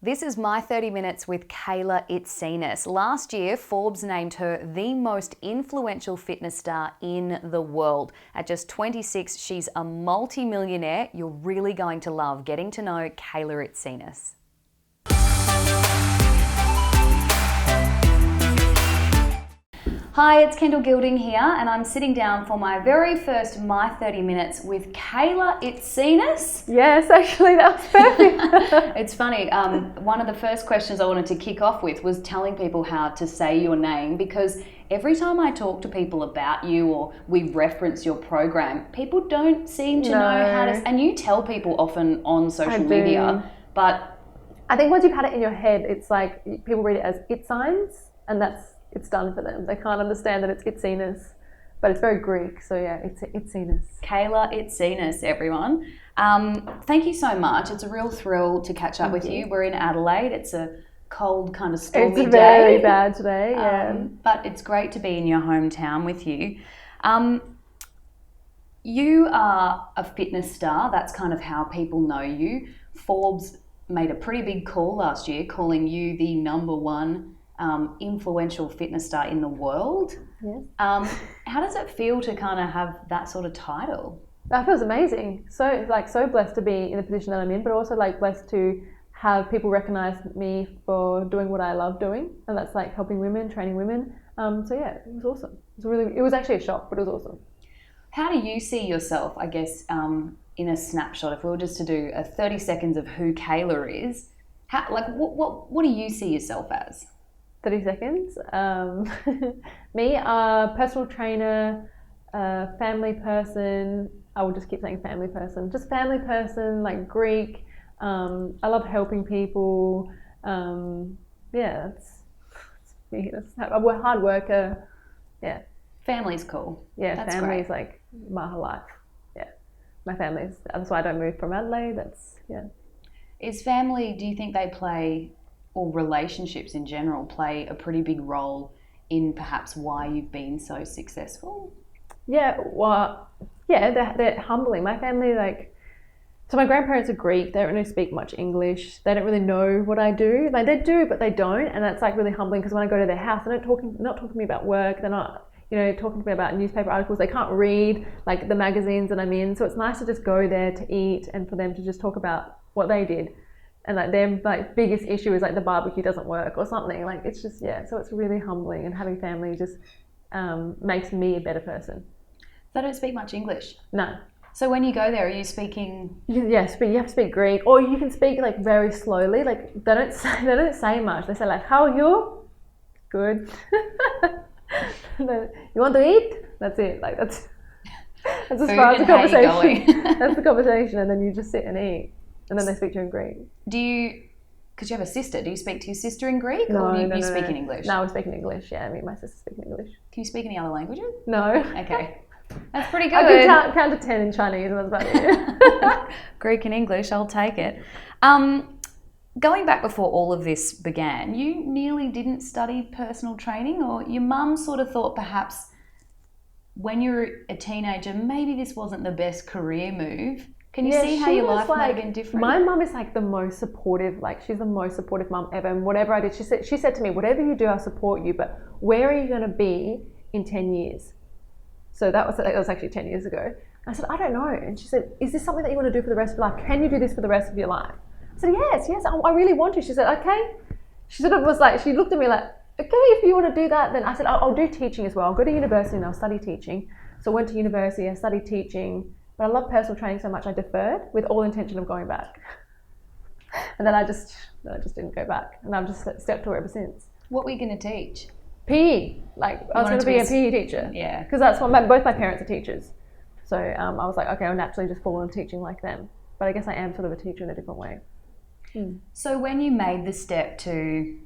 This is my 30 minutes with Kayla Itsines. Last year, Forbes named her the most influential fitness star in the world. At just 26, she's a multi-millionaire. You're really going to love getting to know Kayla Itsines. Hi, it's Kendall Gilding here, and I'm sitting down for my very first My 30 Minutes with Kayla Itsines. Yes, actually, that was perfect. It's funny, one of the first questions I wanted to kick off with was telling people how to say your name, because every time I talk to people about you or we reference your program, people don't seem to know how to, and you tell people often on social media, but I think once you've had it in your head, it's like people read it as Itsines, and it's done for them. They can't understand that it's Itsines, but it's very Greek, so yeah, it's Itsines. Kayla Itsines, everyone. Thank you so much. It's a real thrill to catch up with you. We're in Adelaide. It's a cold, kind of stormy day. It's very bad today, yeah. But it's great to be in your hometown with you. You are a fitness star. That's kind of how people know you. Forbes made a pretty big call last year, calling you the number one influential fitness star in the world. Yes. How does it feel to kind of have that sort of title? That feels amazing. So blessed to be in the position that I'm in, but also blessed to have people recognize me for doing what I love doing, and that's helping women, training women. So yeah, it was awesome. It was actually a shock, but it was awesome. How do you see yourself, I guess, in a snapshot? If we were just to do a 30 seconds of who Kayla is, what do you see yourself as? 30 seconds. Me, personal trainer, family person. I will just keep saying family person. Just family person, Greek. I love helping people. Yeah, that's me. I'm a hard worker. Yeah. Family's cool. Yeah, that's family's great. My whole life. Yeah, my family's. That's why I don't move from Adelaide. Is family? Do you think they play, or relationships in general, play a pretty big role in perhaps why you've been so successful? Yeah, well, yeah, they're humbling. My family, so my grandparents are Greek. They don't really speak much English. They don't really know what I do. They do, but they don't, and that's really humbling, because when I go to their house, they're not talking to me about work. They're not, talking to me about newspaper articles. They can't read the magazines that I'm in. So it's nice to just go there to eat and for them to just talk about what they did. And their biggest issue is the barbecue doesn't work or something. It's just, yeah. So it's really humbling, and having family just makes me a better person. They don't speak much English? No. So when you go there, are you speaking? Yes, but you have to speak Greek, or you can speak very slowly. They don't say much. They say how are you? Good. You want to eat? That's it. That's as far as the conversation. That's the conversation, and then you just sit and eat. And then they speak to you in Greek. Because you have a sister, do you speak to your sister in Greek, no, or do you no, speak in English? No, we speak in English, yeah. Me and my sister speak in English. Can you speak any other languages? No. Okay. That's pretty good. I can count to 10 in Chinese, and that's about it. Greek and English, I'll take it. Going back before all of this began, you nearly didn't study personal training, or your mum sort of thought perhaps when you were a teenager, maybe this wasn't the best career move. Can you see how your life might have been different? My mum is the most supportive, she's the most supportive mum ever. And whatever I did, she said to me, whatever you do, I'll support you, but where are you going to be in 10 years? So that was actually 10 years ago. I said, I don't know. And she said, is this something that you want to do for the rest of your life? Can you do this for the rest of your life? I said, yes, I really want to. She said, okay. She sort of was she looked at me okay, if you want to do that, then I said, I'll do teaching as well. I'll go to university and I'll study teaching. So I went to university, I studied teaching, but I love personal training so much I deferred with all intention of going back. And then I just didn't go back, and I've just stepped to it ever since. What were you going to teach? PE. I was going to be a PE teacher. Yeah. Because that's what both my parents are teachers. So I was okay, I'll naturally just fall into teaching like them. But I guess I am sort of a teacher in a different way. So when you made the step to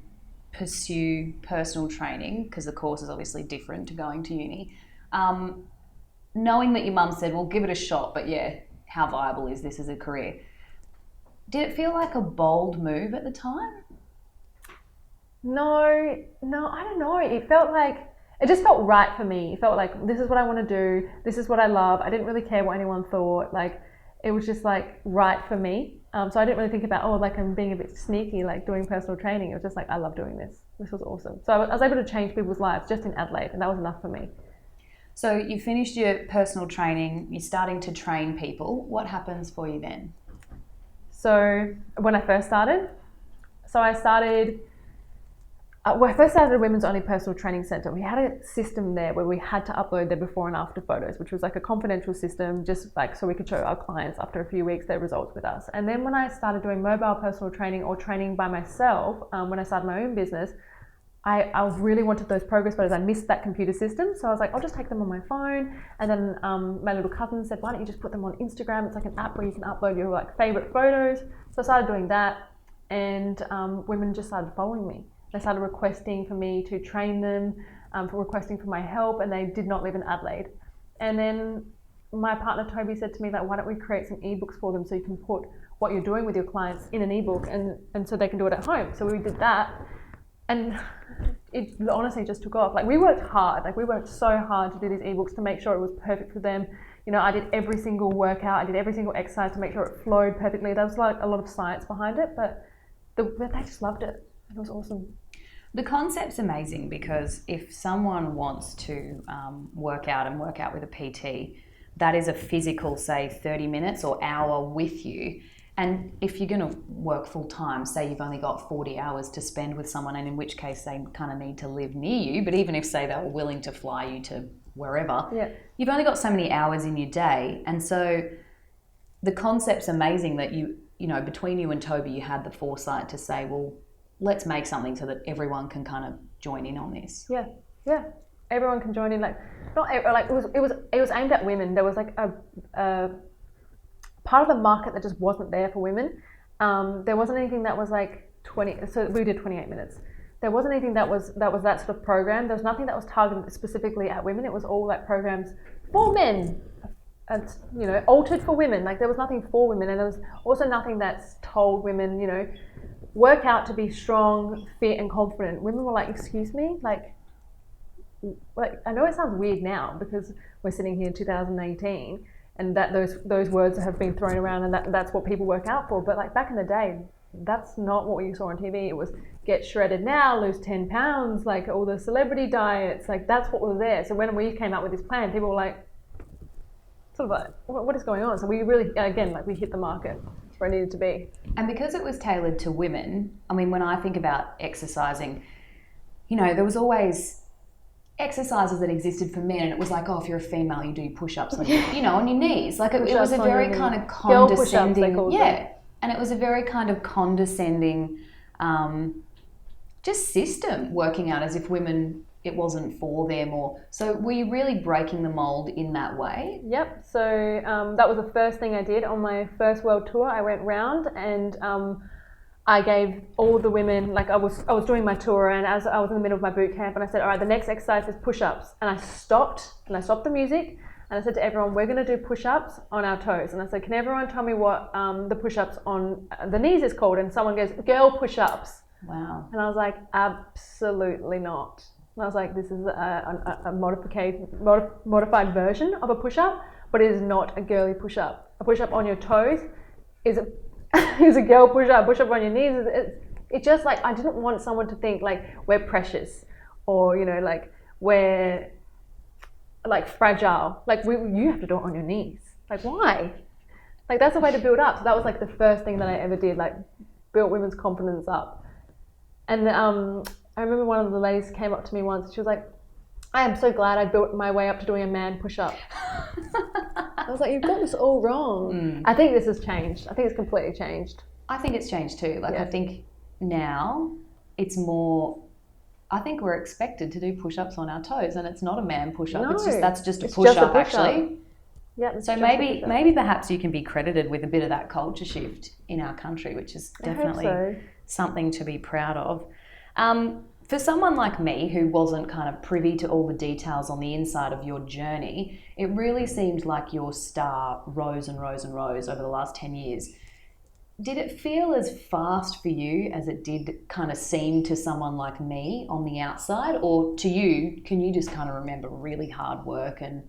pursue personal training, because the course is obviously different to going to uni, knowing that your mum said, well, give it a shot, but yeah, how viable is this as a career? Did it feel like a bold move at the time? No, I don't know. It just felt right for me. It felt this is what I want to do. This is what I love. I didn't really care what anyone thought. It was just right for me. So I didn't really think about, like I'm being a bit sneaky, like doing personal training. It was just like, I love doing this. This was awesome. So I was able to change people's lives just in Adelaide, and that was enough for me. So you finished your personal training, you're starting to train people. What happens for you then? So when I first started, when I first started a women's only personal training centre, we had a system there where we had to upload their before and after photos, which was like a confidential system, just like so we could show our clients after a few weeks their results with us. And then when I started doing mobile personal training or training by myself, when I started my own business, I really wanted those progress photos. I missed that computer system. So I was like, I'll just take them on my phone. And then my little cousin said, why don't you just put them on Instagram? It's like an app where you can upload your like favorite photos. So I started doing that, and women just started following me. They started requesting for me to train them, for requesting for my help, and they did not live in Adelaide. And then my partner Toby said to me, like, why don't we create some ebooks for them so you can put what you're doing with your clients in an ebook, and so they can do it at home. So we did that, and it honestly just took off. Like we worked so hard to do these ebooks to make sure it was perfect for them. You know, I did every single workout, I did every single exercise to make sure it flowed perfectly. There was like a lot of science behind it, but they just loved it. It was awesome. The concept's amazing because if someone wants to work out with a PT, that is a physical, say, 30 minutes or hour with you. And if you're going to work full time, say you've only got 40 hours to spend with someone, and in which case they kind of need to live near you, but even if, say, they were willing to fly you to wherever, you've only got so many hours in your day. And so the concept's amazing that you know, between you and Toby, you had the foresight to say, well, let's make something so that everyone can kind of join in on this. Yeah. Everyone can join in. Like, it was aimed at women. There was like a part of the market that just wasn't there for women. There wasn't anything that was like 20. So we did 28 minutes. There wasn't anything that was that sort of program. There was nothing that was targeted specifically at women. It was all like programs for men, and you know, altered for women. Like there was nothing for women, and there was also nothing that's told women, you know, work out to be strong, fit, and confident. Women were like, excuse me, like I know it sounds weird now because we're sitting here in 2018, and that those words have been thrown around, and that's what people work out for. But like back in the day, that's not what you saw on TV. It was get shredded now, lose 10 pounds, like all the celebrity diets, like that's what was there. So when we came up with this plan, people were like, sort of like, what is going on? So we really, again, like we hit the market where it needed to be. And because it was tailored to women, I mean, when I think about exercising, you know, there was always exercises that existed for men, and it was like, oh, if you're a female, you do push-ups on your, you know, on your knees. Like it was a very kind of condescending, and it was a very kind of condescending, just system working out as if women, it wasn't for them. Or so were you really breaking the mold in that way? Yep. So that was the first thing I did on my first world tour. I went round and I gave all the women, like I was doing my tour, and as I was in the middle of my boot camp, and I said, all right, the next exercise is push-ups. And I stopped the music, and I said to everyone, we're going to do push-ups on our toes. And I said, can everyone tell me what the push-ups on the knees is called? And someone goes, girl push-ups. Wow. And I was like, absolutely not. And I was like, this is a modified version of a push-up, but it is not a girly push-up. A push-up on your toes is a girl push-up. Push-up on your knees. It's just like, I didn't want someone to think like we're precious, or, you know, like we're like fragile. Like you have to do it on your knees. Like why? Like that's a way to build up. So that was like the first thing that I ever did, like built women's confidence up. And I remember one of the ladies came up to me once. She was like, I am so glad I built my way up to doing a man push-up. I was like, you've got this all wrong. I think this has changed. I think it's completely changed. I think it's changed too. Like I think now it's more, I think we're expected to do push-ups on our toes, and it's not a man push-up. No, that's just a push-up actually. Yeah. So maybe perhaps you can be credited with a bit of that culture shift in our country, which is definitely something to be proud of. For someone like me who wasn't kind of privy to all the details on the inside of your journey, it really seemed like your star rose and rose and rose over the last 10 years. Did it feel as fast for you as it did kind of seem to someone like me on the outside? Or to you, can you just kind of remember really hard work? And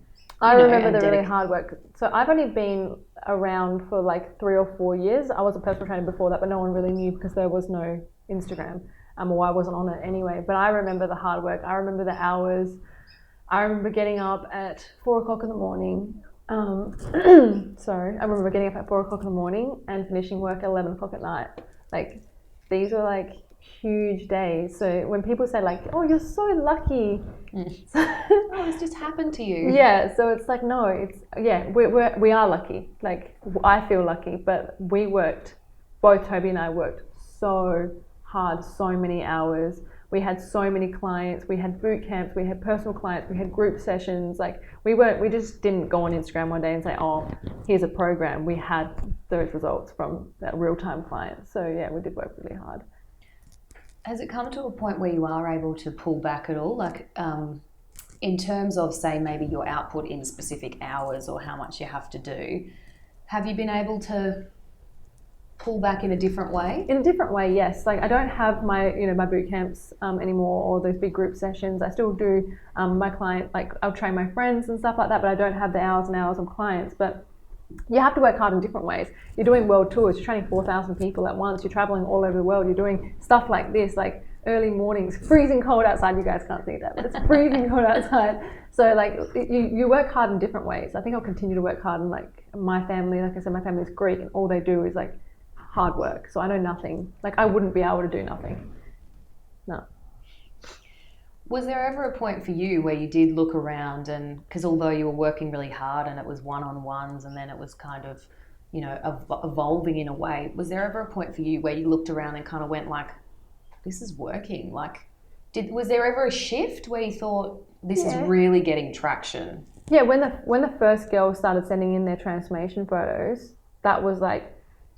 I remember the really dedication. hard work. So I've only been around for like 3 or 4 years. I was a personal trainer before that, but no one really knew because there was no Instagram, or I wasn't on it anyway. But I remember the hard work. I remember the hours. I remember getting up at 4 o'clock in the morning. Sorry, I remember getting up at 4 o'clock in the morning and finishing work at 11 o'clock at night. Like, these were like huge days. So when people say like, oh, you're so lucky. Oh, it's just happened to you. Yeah, so it's like, no, it's, yeah, we are lucky. Like, I feel lucky, but both Toby and I worked so hard, so many hours. We had so many clients, we had boot camps, we had personal clients, we had group sessions. Like, we just didn't go on Instagram one day and say, oh, here's a program. We had those results from that real-time client. So yeah, we did work really hard. Has it come to a point where you are able to pull back at all? Like, in terms of, say, maybe your output in specific hours or how much you have to do, have you been able to pull back in a different way? In a different way, yes. Like, I don't have my boot camps anymore, or those big group sessions. I still do my client, like I'll train my friends and stuff like that, but I don't have the hours and hours of clients. But you have to work hard in different ways. You're doing world tours, you're training 4,000 people at once, you're traveling all over the world, you're doing stuff like this, like early mornings, freezing cold outside. You guys can't see that, but it's freezing cold outside. So like, you work hard in different ways. I think I'll continue to work hard. And like, my family, like I said, my family is Greek, and all they do is like hard work. So I know nothing. Like, I wouldn't be able to do nothing. No. Was there ever a point for you where you did look around, and because although you were working really hard and it was one-on-ones and then it was kind of, evolving in a way, was there ever a point for you where you looked around and kind of went like, this is working? Like, was there ever a shift where you thought, this is really getting traction? Yeah, when the first girls started sending in their transformation photos, that was like,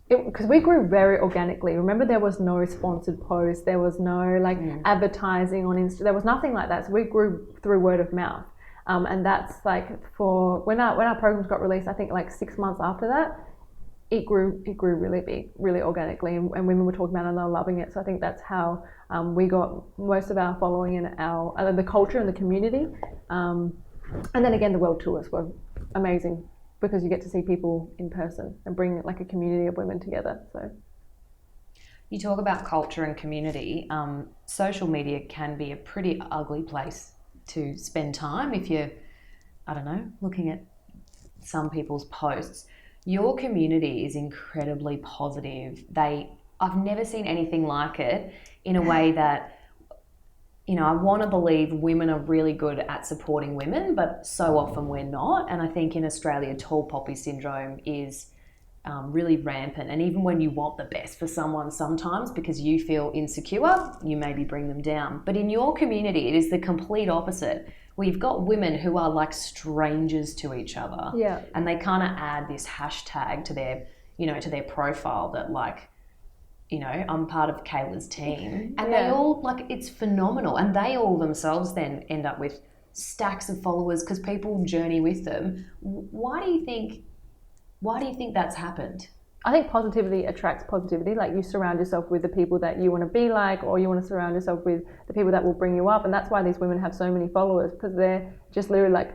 because we grew very organically. Remember, there was no sponsored posts, there was no advertising on Insta, there was nothing like that. So we grew through word of mouth, and that's like, for when our programs got released, I think like 6 months after that, it grew really big, really organically, and women were talking about it and they were loving it. So I think that's how we got most of our following and the culture and the community. And then again, the world tours were amazing, because you get to see people in person and bring like a community of women together. So you talk about culture and community. Social media can be a pretty ugly place to spend time if you're, looking at some people's posts. Your community is incredibly positive. I've never seen anything like it, in a way that, I want to believe women are really good at supporting women, but so often we're not. And I think in Australia, tall poppy syndrome is really rampant. And even when you want the best for someone, sometimes because you feel insecure, you maybe bring them down. But in your community, it is the complete opposite. We've got women who are like strangers to each other. Yeah. And they kind of add this hashtag to their profile that like, I'm part of Kayla's team. And they all, like, it's phenomenal. And they all themselves then end up with stacks of followers because people journey with them. Why do you think that's happened? I think positivity attracts positivity. Like, you surround yourself with the people that you want to be like, or you want to surround yourself with the people that will bring you up. And that's why these women have so many followers, because they're just literally like,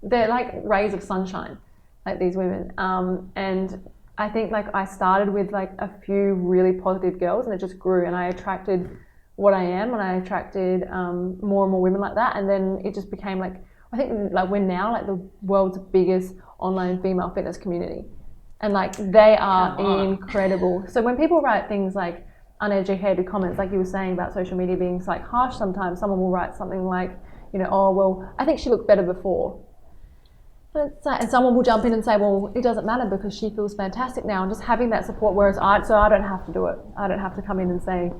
they're like rays of sunshine, like these women. And I think like I started with like a few really positive girls, and it just grew, and I attracted what I am, and I attracted more and more women like that. And then it just became like, I think like we're now like the world's biggest online female fitness community. And like, they are incredible. So when people write things like uneducated comments, like you were saying about social media being like harsh sometimes, someone will write something like, oh, well, I think she looked better before. And someone will jump in and say, well, it doesn't matter because she feels fantastic now, and just having that support, whereas I don't have to do it. I don't have to come in and say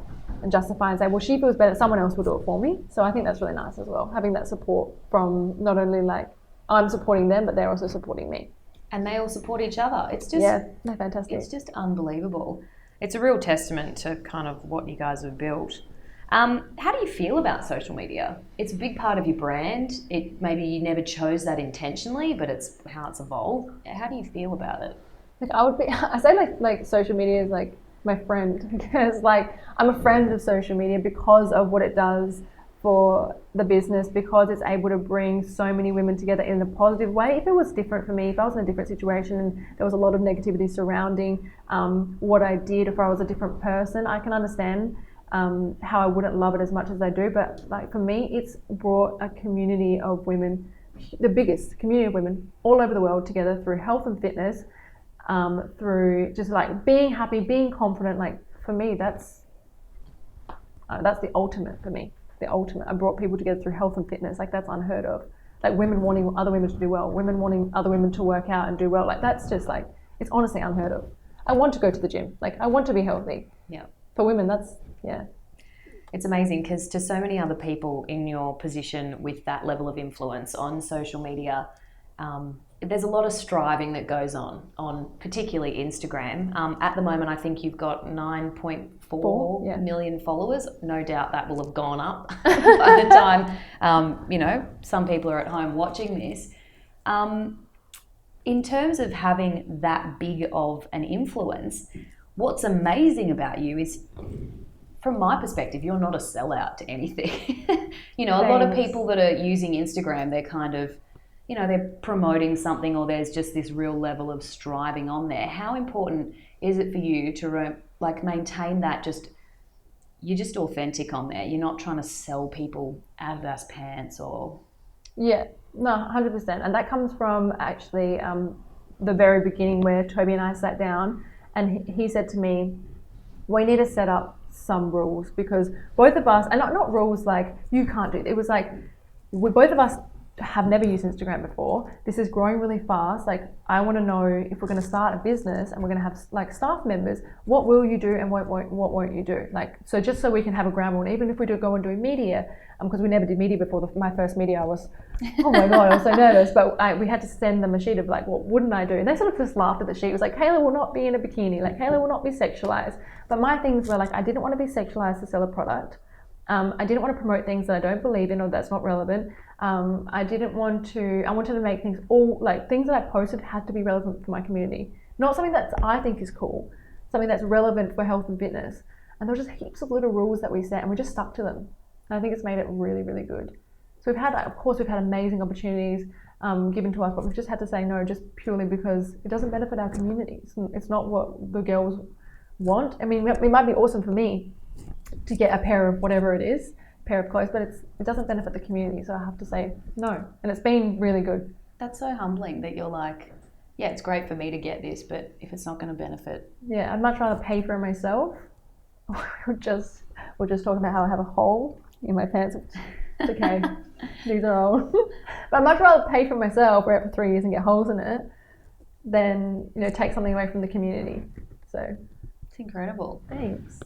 and justify and say, well, she feels better, someone else will do it for me. So I think that's really nice as well, having that support from not only like I'm supporting them, but they're also supporting me. And they all support each other. It's just, they're fantastic. It's just unbelievable. It's a real testament to kind of what you guys have built. How do you feel about social media? It's a big part of your brand. Maybe you never chose that intentionally, but it's how it's evolved. How do you feel about it? Like, I say like social media is like my friend, because like I'm a friend of social media because of what it does for the business because it's able to bring so many women together in a positive way. If it was different for me, if I was in a different situation and there was a lot of negativity surrounding what I did, if I was a different person, I can understand how I wouldn't love it as much as I do. But like for me, it's brought a community of women, the biggest community of women all over the world together through health and fitness, through just like being happy, being confident. Like for me, that's the ultimate for me. The ultimate. I brought people together through health and fitness. Like that's unheard of. Like women wanting other women to do well, women wanting other women to work out and do well. Like that's just like, it's honestly unheard of. I want to go to the gym. Like I want to be healthy. Yeah. For women, that's, yeah. It's amazing because to so many other people in your position with that level of influence on social media, there's a lot of striving that goes on particularly Instagram. At the moment, I think you've got 9.4 million followers. No doubt that will have gone up by the time, some people are at home watching this. In terms of having that big of an influence, what's amazing about you is, from my perspective, you're not a sellout to anything. A lot of people that are using Instagram, they're kind of, they're promoting something or there's just this real level of striving on there. How important is it for you to maintain that you're just authentic on there? You're not trying to sell people Adidas pants or... Yeah, no, 100%. And that comes from actually the very beginning where Toby and I sat down and he said to me, we need to set up some rules because both of us, and not rules like you can't do it. It was like both of us have never used Instagram before. This is growing really fast. Like I want to know if we're going to start a business and we're going to have like staff members, what will you do and what won't you do? Like, so just so we can have a ground rule, and even if we do go and do media, because we never did media before. My first media, I was, oh my God, I was so nervous. But we had to send them a sheet of like, what wouldn't I do? And they sort of just laughed at the sheet. It was like, Kayla will not be in a bikini. Like Kayla will not be sexualized. But my things were like, I didn't want to be sexualized to sell a product. I didn't want to promote things that I don't believe in or that's not relevant. I wanted to make things things that I posted had to be relevant for my community. Not something that I think is cool, something that's relevant for health and fitness. And there were just heaps of little rules that we set and we just stuck to them. And I think it's made it really, really good. So we've had amazing opportunities given to us, but we've just had to say no just purely because it doesn't benefit our community. It's not what the girls want. I mean, it might be awesome for me to get a pair of whatever it is, pair of clothes, but it doesn't benefit the community, so I have to say no. And it's been really good. That's so humbling that you're like, yeah, it's great for me to get this, but if it's not going to benefit. Yeah, I'd much rather pay for it myself. We're just talking about how I have a hole in my pants. It's okay. These are old. But I'd much rather pay for myself, wear it for 3 years and get holes in it, than take something away from the community. So it's incredible. Thanks.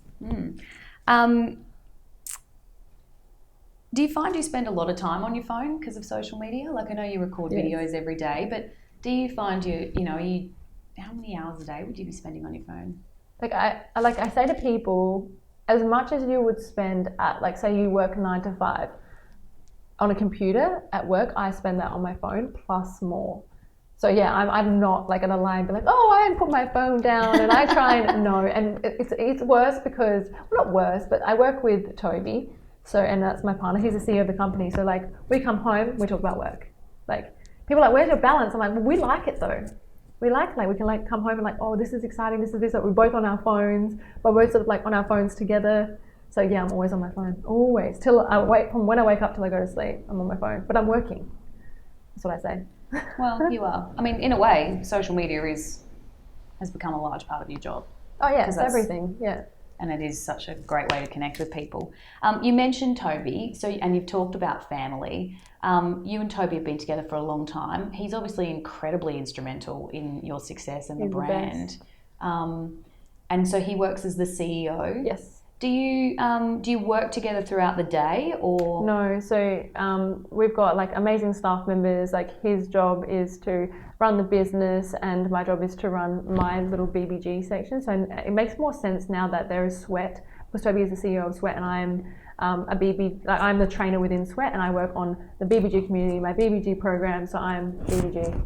Do you find you spend a lot of time on your phone because of social media? Like I know you record videos every day, but do you find how many hours a day would you be spending on your phone? Like I say to people, as much as you would spend at, like, say you work 9 to 5 on a computer at work, I spend that on my phone plus more. So yeah, I'm not like gonna lie and be like, oh, I put my phone down and I try and no. And it's worse because, well, not worse, but I work with Toby. So, and that's my partner, he's the CEO of the company. So like we come home, we talk about work. Like people are like, where's your balance? I'm like, well, we like it though. We like we can like come home and like, oh, this is exciting, this is this. Like, we're both on our phones, but we're sort of like on our phones together. So yeah, I'm always on my phone, always. From when I wake up till I go to sleep, I'm on my phone, but I'm working. That's what I say. Well, you are. I mean, in a way, social media has become a large part of your job. Oh yeah, it's everything, yeah. And it is such a great way to connect with people. You mentioned Toby, and you've talked about family. You and Toby have been together for a long time. He's obviously incredibly instrumental in your success and the brand. And so he works as the CEO. Yes. Do you work together throughout the day or? No, so we've got like amazing staff members. Like his job is to run the business and my job is to run my little BBG section. So it makes more sense now that there is Sweat, because Toby is the CEO of Sweat and I'm I'm the trainer within Sweat and I work on the BBG community, my BBG program. So I'm BBG.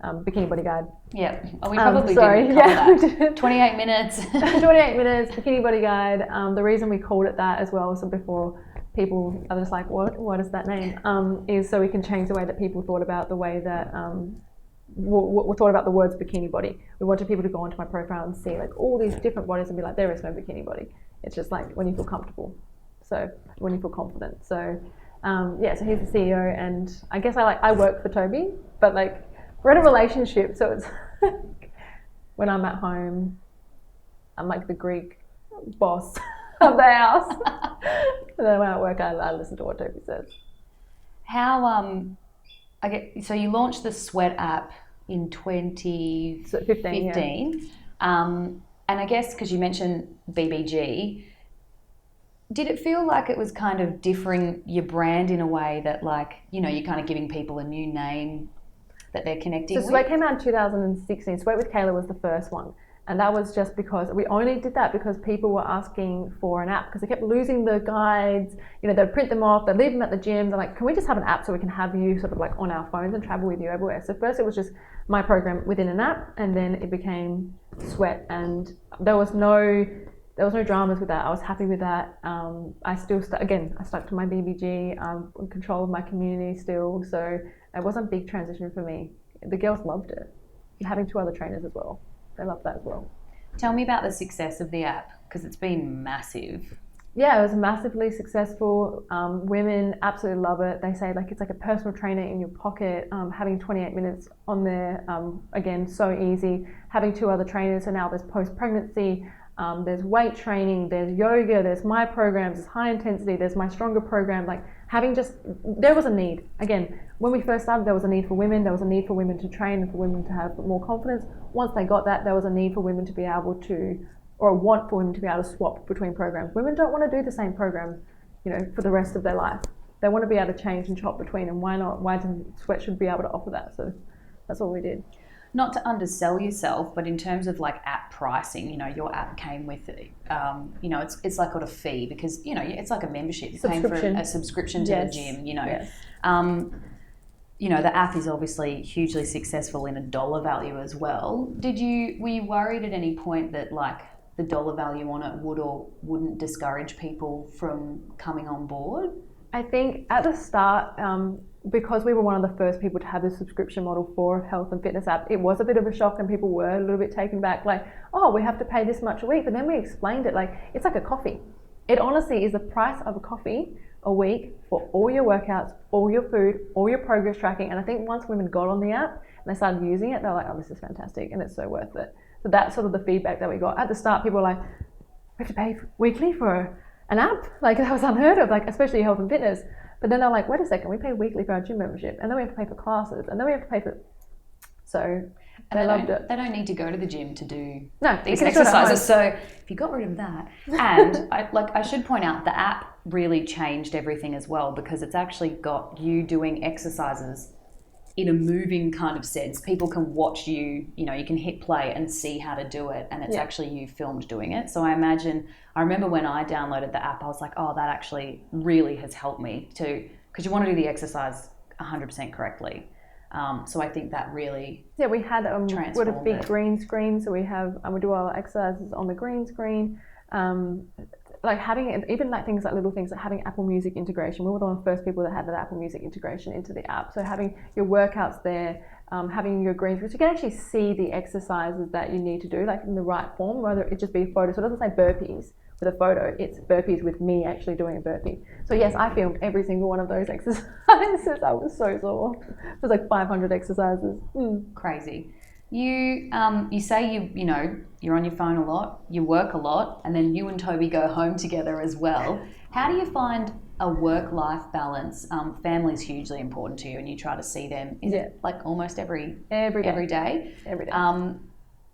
Bikini Body Guide. Yeah. Oh, we probably didn't cover that. 28 minutes. 28 minutes, Bikini Body Guide. The reason we called it that as well, so before people are just like, what is that name? Is so we can change the way that people thought about the way that thought about the words bikini body. We wanted people to go onto my profile and see like all these different bodies and be like, there is no bikini body. It's just like when you feel comfortable. So when you feel confident. So so he's the CEO, and I guess I work for Toby, but like we're in a relationship, so it's when I'm at home, I'm like the Greek boss of the house. And then when I work, I listen to what Toby says. How so you launched the Sweat app in 2015. Yeah. And I guess because you mentioned BBG, did it feel like it was kind of differing your brand in a way that like, you know, you're kind of giving people a new name that they're connecting with? So Sweat came out in 2016. Sweat with Kayla was the first one. And that was just because we only did that because people were asking for an app because they kept losing the guides. You know, they'd print them off, they'd leave them at the gym. They're like, can we just have an app so we can have you sort of like on our phones and travel with you everywhere? So first it was just my program within an app, and then it became Sweat, and there was no dramas with that. I was happy with that. I still I stuck to my BBG, in control of my community still. So it wasn't a big transition for me. The girls loved it. And having 2 other trainers as well. They love that as well. Tell me about the success of the app, because it's been massive. Yeah, it was massively successful. Women absolutely love it. They say like it's like a personal trainer in your pocket. Having 28 minutes on there, again, so easy. Having 2 other trainers, so now there's post-pregnancy, there's weight training, there's yoga, there's my programs, there's high intensity, there's my stronger program. Like there was a need. Again, when we first started, there was a need for women. There was a need for women to train and for women to have more confidence. Once they got that, there was a need for women to be able to, or a want for women to be able to swap between programs. Women don't want to do the same program, you know, for the rest of their life. They want to be able to change and chop between, and why not? Why doesn't Sweat should be able to offer that? So that's what we did. Not to undersell yourself, but in terms of like app pricing, you know, your app came with, you know, it's like got a fee because, you know, it's like a membership. You're paying for a subscription to the gym, you know. Yes. You know, the app is obviously hugely successful in a dollar value as well. Were you worried at any point that like the dollar value on it would or wouldn't discourage people from coming on board? I think at the start, because we were one of the first people to have this subscription model for a health and fitness app, it was a bit of a shock and people were a little bit taken back, like, oh, we have to pay this much a week. But then we explained it like, it's like a coffee. It honestly is the price of a coffee a week for all your workouts, all your food, all your progress tracking. And I think once women got on the app and they started using it, they're like, oh, this is fantastic and it's so worth it. So that's sort of the feedback that we got. At the start, people were like, we have to pay weekly for an app? Like that was unheard of, like especially health and fitness. But then they're like, wait a second, we pay weekly for our gym membership, and then we have to pay for classes, and then we have to pay for. So they loved it. They don't need to go to the gym to do these exercises. So if you got rid of that, and I should point out the app really changed everything as well, because it's actually got you doing exercises in a moving kind of sense. People can watch you, you know, you can hit play and see how to do it, and it's actually you filmed doing it. So I remember when I downloaded the app, I was like, oh, that actually really has helped me because you want to do the exercise 100% correctly. So I think that really we had a big green screen, so we do our exercises on the green screen. Like having even like things like little things like having Apple Music integration. We were one of the first people that had that Apple Music integration into the app. So having your workouts there, having your green screen, so you can actually see the exercises that you need to do, like in the right form, whether it just be a photo. So it doesn't say burpees with a photo, it's burpees with me actually doing a burpee. So yes, I filmed every single one of those exercises. I was so sore. It was like 500 exercises. Crazy. You say you know you're on your phone a lot, you work a lot, and then you and Toby go home together as well. How do you find a work-life balance? Family's hugely important to you, and you try to see them. Is it like almost every day? Every day.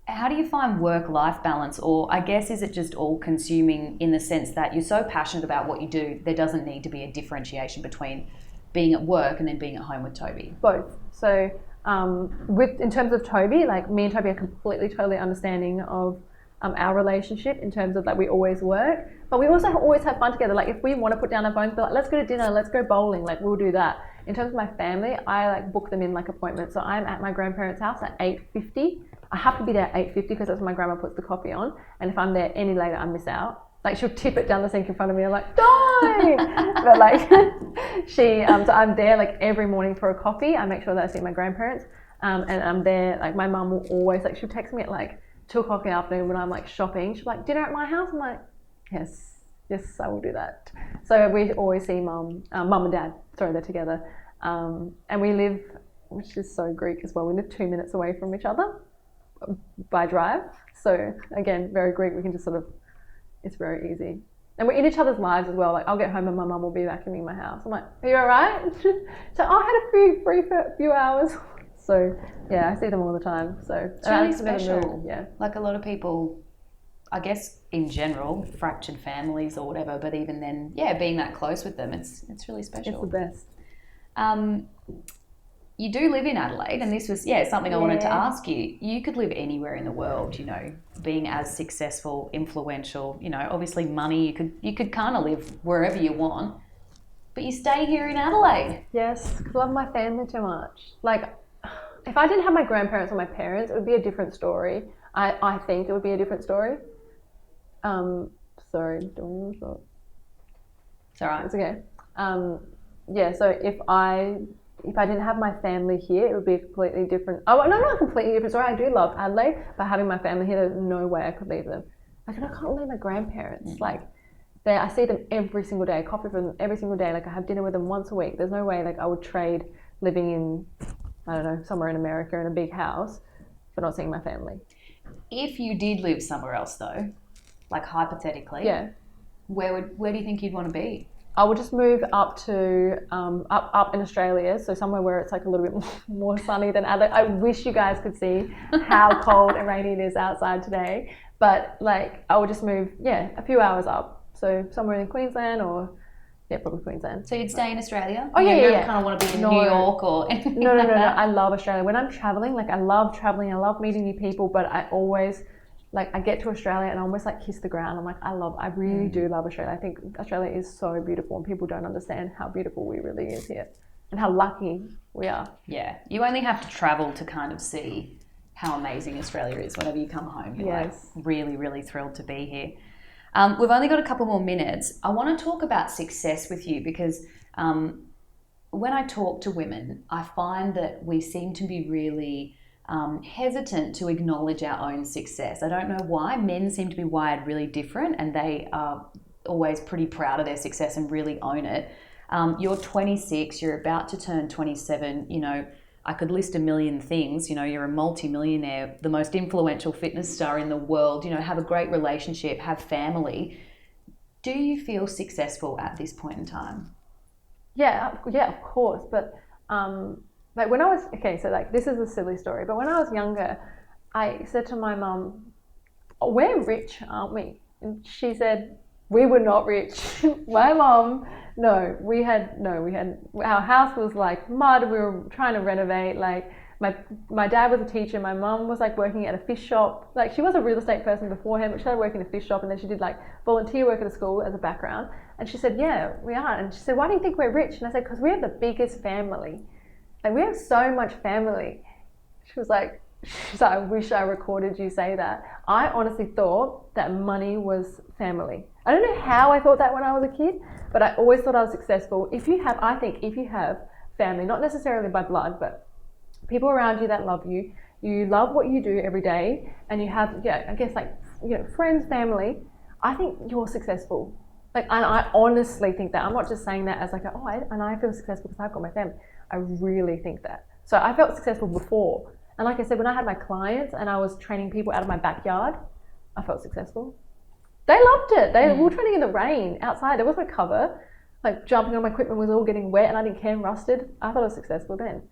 How do you find work-life balance, or I guess is it just all-consuming in the sense that you're so passionate about what you do, there doesn't need to be a differentiation between being at work and then being at home with Toby? Both. So. In terms of Toby, like me and Toby are totally understanding of our relationship in terms of that we always work, but we also always have fun together. Like if we want to put down our phones, be like, let's go to dinner, let's go bowling, like we'll do that. In terms of my family, I like book them in like appointments. So I'm at my grandparents' house at 8:50. I have to be there at 8:50 because that's when my grandma puts the coffee on, and if I'm there any later, I miss out. Like she'll tip it down the sink in front of me. I'm like, don't. But like so I'm there like every morning for a coffee. I make sure that I see my grandparents. And I'm there. Like my mum will always like she'll text me at like 2:00 in the afternoon when I'm like shopping. She's like, dinner at my house. I'm like, yes, I will do that. So we always see mum and dad. Sorry, they're together. And we live, which is so Greek as well. We live 2 minutes away from each other by drive. So again, very Greek. We can just sort of. It's very easy. And we're in each other's lives as well. Like I'll get home and my mum will be vacuuming my house. I'm like, are you all right? So I had a few hours. So yeah, I see them all the time. So it's really special. Yeah. Like a lot of people, I guess in general, fractured families or whatever, but even then, yeah, being that close with them, it's really special. It's the best. You do live in Adelaide, and this was something I wanted to ask you. You could live anywhere in the world, you know, being as successful, influential, you know, obviously money, you could kind of live wherever you want, but you stay here in Adelaide. Yes, because I love my family too much. Like, if I didn't have my grandparents or my parents, it would be a different story. I think it would be a different story. Sorry, it's all right. It's okay. So if I didn't have my family here, it would be a completely different. Oh no, not a completely different story. I do love Adelaide, but having my family here, there's no way I could leave them. Like, I can't leave my grandparents. Like, I see them every single day. Coffee from them every single day. Like, I have dinner with them once a week. There's no way like I would trade living in, I don't know, somewhere in America in a big house for not seeing my family. If you did live somewhere else though, like hypothetically, where do you think you'd want to be? I would just move up to up in Australia, so somewhere where it's like a little bit more sunny than Adelaide. I wish you guys could see how cold and rainy it is outside today, but like I would just move a few hours up, so somewhere in Queensland or probably Queensland. So you'd stay in Australia? Oh yeah, you don't kind of want to be in New York or anything no. that? I love Australia. When I'm traveling, like I love traveling, I love meeting new people, but I always I get to Australia and I almost like kiss the ground. I'm like, I really do love Australia. I think Australia is so beautiful and people don't understand how beautiful we really is here and how lucky we are. Yeah, you only have to travel to kind of see how amazing Australia is whenever you come home. You're like really, really thrilled to be here. We've only got a couple more minutes. I want to talk about success with you because when I talk to women, I find that we seem to be really hesitant to acknowledge our own success. I don't know why. Men seem to be wired really different and they are always pretty proud of their success and really own it. You're 26, you're about to turn 27, you know, I could list a million things. You know, you're a multi-millionaire, the most influential fitness star in the world, you know, have a great relationship, have family. Do you feel successful at this point in time? Yeah, of course. But like when I was, so like this is a silly story, but when I was younger, I said to my mum, we're rich, aren't we? And she said, we were not rich. My mom, we had, our house was like mud. We were trying to renovate. Like my dad was a teacher. My mom was like working at a fish shop. Like she was a real estate person beforehand, but she started working in a fish shop and then she did like volunteer work at a school as a background. And she said, yeah, we are. And she said, why do you think we're rich? And I said, because we have the biggest family. Like we have so much family. She was like, I wish I recorded you say that. I honestly thought that money was family. I don't know how I thought that when I was a kid, but I always thought I was successful. I think if you have family, not necessarily by blood, but people around you that love you, you love what you do every day, and you have, I guess like, friends, family, I think you're successful. Like, and I honestly think that. I'm not just saying that as like, I feel successful because I've got my family. I really think that. So I felt successful before. And like I said, when I had my clients and I was training people out of my backyard, I felt successful. They loved it. We were training in the rain outside. There was no cover. Like jumping on my equipment was all getting wet and I didn't care and rusted. I thought I was successful then.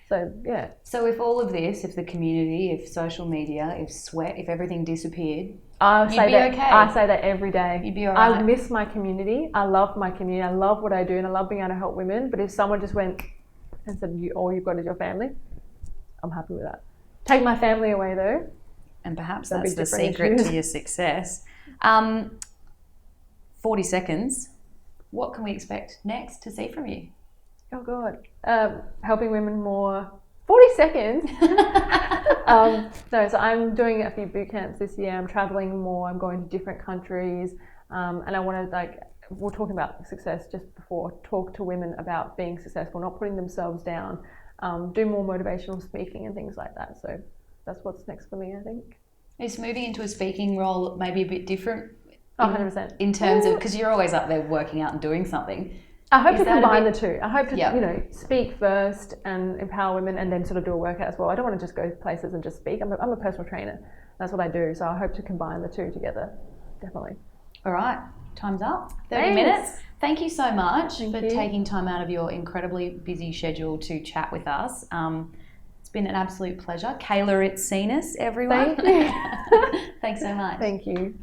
So yeah. So if all of this, if the community, if social media, if sweat, if everything disappeared, you'd be okay. I say that every day. You'd be all right. I miss my community. I love my community. I love what I do and I love being able to help women. But if someone just went and said, all you've got is your family, I'm happy with that. Take my family away though. And perhaps that's the secret to your success. 40 seconds. What can we expect next to see from you? Oh God. Helping women more. 40 seconds? So I'm doing a few boot camps this year. I'm traveling more. I'm going to different countries. And I want to, like, we're talking about success just before, talk to women about being successful, not putting themselves down, do more motivational speaking and things like that. So that's what's next for me, I think. Is moving into a speaking role maybe a bit different? 100%. In terms of, because you're always up there working out and doing something. I hope to combine the two. I hope to, Yep. you know, speak first and empower women, and then sort of do a workout as well. I don't want to just go places and just speak. I'm a personal trainer. That's what I do. So I hope to combine the two together. Definitely. All right, time's up. 30 Thanks. minutes. Thank you so much Thank for you. taking time out of your incredibly busy schedule to chat with us. It's been an absolute pleasure. Kayla Itsines, everyone. Thank you. Thanks so much. Thank you.